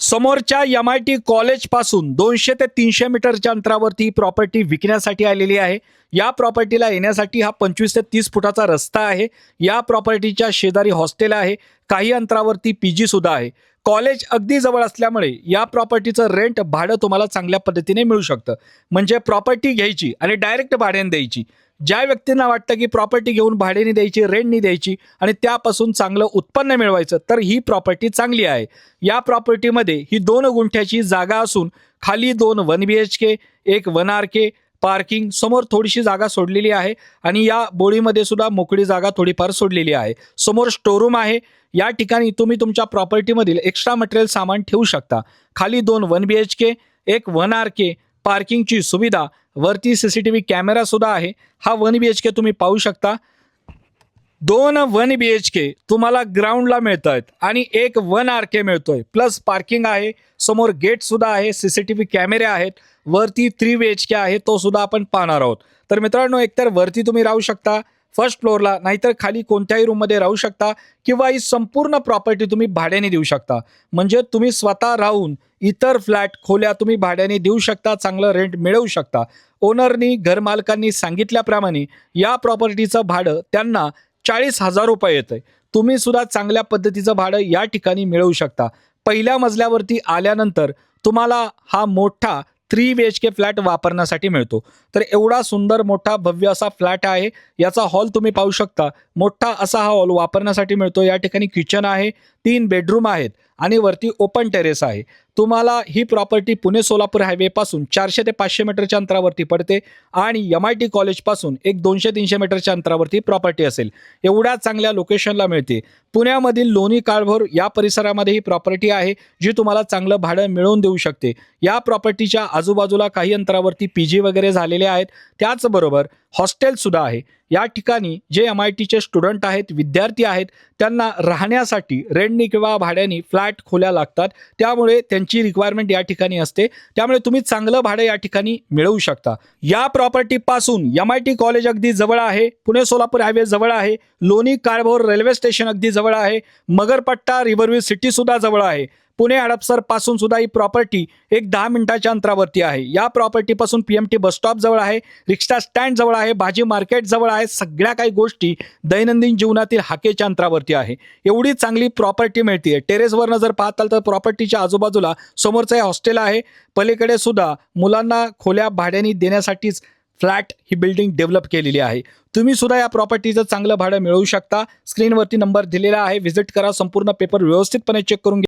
समोरच्या MIT college पासून 200 ते 300 मीटरच्या अंतरावरती प्रॉपर्टी विकण्यासाठी आलेली आहे। या प्रॉपर्टीला येण्यासाठी हा 25 ते 30 फुटाचा रस्ता आहे। या प्रॉपर्टीच्या शेजारी हॉस्टेल आहे, काही अंतरावरती PG सुद्धा आहे। कॉलेज अगदी जवळ असल्यामुळे या प्रॉपर्टीचं रेंट भाडं तुम्हाला चांगल्या पद्धतीने मिळू शकतं। म्हणजे प्रॉपर्टी घ्यायची आणि डायरेक्ट भाड्याने द्यायची। ज्या व्यक्तींना वाटतं की प्रॉपर्टी घेऊन भाड्याने द्यायची, रेंटनी द्यायची आणि त्यापासून चांगलं उत्पन्न मिळवायचं, तर ही प्रॉपर्टी चांगली आहे। या प्रॉपर्टीमध्ये ही 2 गुंठ्याची जागा असून खाली 2 1 BHK, 1 1 RK, पार्किंग, समोर थोडीशी जागा सोडलेली आहे आणि या बोळीमध्ये सुद्धा मोकळी जागा थोडीफार सोडलेली आहे। समोर स्टोरूम आहे। या ठिकाणी तुम्ही तुमच्या प्रॉपर्टीमधील एक्स्ट्रा मटेरियल सामान ठेवू शकता। खाली 2 1 BHK, 1 1 RK, पार्किंगची सुविधा, वरती CCTV कॅमेरा सुद्धा आहे। हा 1 BHK तुम्ही पाहू शकता। 2 1 BHK तुम्हाला ग्राउंडला मिळतात आणि 1 1 RK मिळतोय, प्लस पार्किंग आहे, समोर गेट सुद्धा आहे, CCTV कॅमेरे आहेत, वरती 3 BHK आहे, तो सुद्धा आपण पाहणार आहोत। तर मित्रांनो, एकतर वरती तुम्ही राहू शकता फर्स्ट फ्लोअरला, नाहीतर खाली कोणत्याही रूममध्ये राहू शकता किंवा ही संपूर्ण प्रॉपर्टी तुम्ही भाड्याने देऊ शकता। म्हणजे तुम्ही स्वतः राहून इतर फ्लॅट खोल्या तुम्ही भाड्याने देऊ शकता, चांगलं रेंट मिळवू शकता। ओनरनी, घरमालकांनी सांगितल्याप्रमाणे या प्रॉपर्टीचं भाडं त्यांना 40,000 रुपये येतंय। तुम्ही सुद्धा चांगल्या पद्धतीचं भाडं या ठिकाणी मिळवू शकता। पहिल्या मजल्यावरती आल्यानंतर तुम्हाला हा मोठा 3 BHK फ्लॅट वापरण्यासाठी मिळतो। तर एवढा सुंदर मोठा भव्य असा फ्लॅट आहे। याचा हॉल तुम्ही पाहू शकता, मोठा असा हा हॉल वापरण्यासाठी मिळतो। या ठिकाणी किचन आहे, 3 बेडरूम आहेत आणि वरती ओपन टेरेस आहे। तुम्हाला ही प्रॉपर्टी पुणे सोलापूर हायवे पासून 400 ते 500 मीटरच्या अंतरावरती पडते आणि MIT कॉलेज पासून एक 200-300 मीटरच्या अंतरावरती प्रॉपर्टी असेल। एवढ्या चांगल्या लोकेशनला मिळते। पुण्यामधील लोणी काळभोर या परिसरामध्ये ही प्रॉपर्टी आहे, जी तुम्हाला चांगलं भाडं मिळवून देऊ शकते। या प्रॉपर्टीच्या आजूबाजूला काही अंतरावरती PG वगैरे झालेले आहेत, त्याचबरोबर हॉस्टेल सुद्धा आहे। या ठिकाणी जे MITचे स्टुडंट आहेत, विद्यार्थी आहेत, त्यांना राहण्यासाठी रेंटनी किंवा भाड्याने फ्लॅट खोल्या लागतात, त्यामुळे त्यांची रिक्वायरमेंट या ठिकाणी असते। त्यामुळे तुम्ही चांगलं भाडं या ठिकाणी मिळवू शकता। या प्रॉपर्टी पासून MIT कॉलेज अगदी जवळ आहे, पुणे सोलापूर हायवे जवळ आहे, लोणी काळभोर रेल्वे स्टेशन अगदी जवळ आहे, मगरपट्टा रिव्हरव्ह्यू सिटी सुद्धा जवळ आहे। पुणे हडपसर पासून सुद्धा ही प्रॉपर्टी एक 10 मिनिटाच्या अंतरावरती आहे। या प्रॉपर्टी पासून PMT बस स्टॉप जवळ आहे, रिक्षा स्टँड जवळ आहे, भाजी मार्केट जवळ आहे। सगळ्या काही गोष्टी दैनंदिन जीवनातील हाकेच्या अंतरावरती आहे। एवढी चांगली प्रॉपर्टी मिळते। टेरेसवरनं जर पाहताल तर प्रॉपर्टीच्या आजूबाजूला समोरचं हॉस्टेल आहे, पलीकडे सुद्धा मुलांना खोल्या भाड्याने देण्यासाठीच फ्लॅट ही बिल्डिंग डेव्हलप केलेली आहे। तुम्ही सुद्धा या प्रॉपर्टीचं चांगलं भाडं मिळवू शकता। स्क्रीनवरती नंबर दिलेला आहे, व्हिजिट करा, संपूर्ण पेपर व्यवस्थितपणे चेक करून घ्या।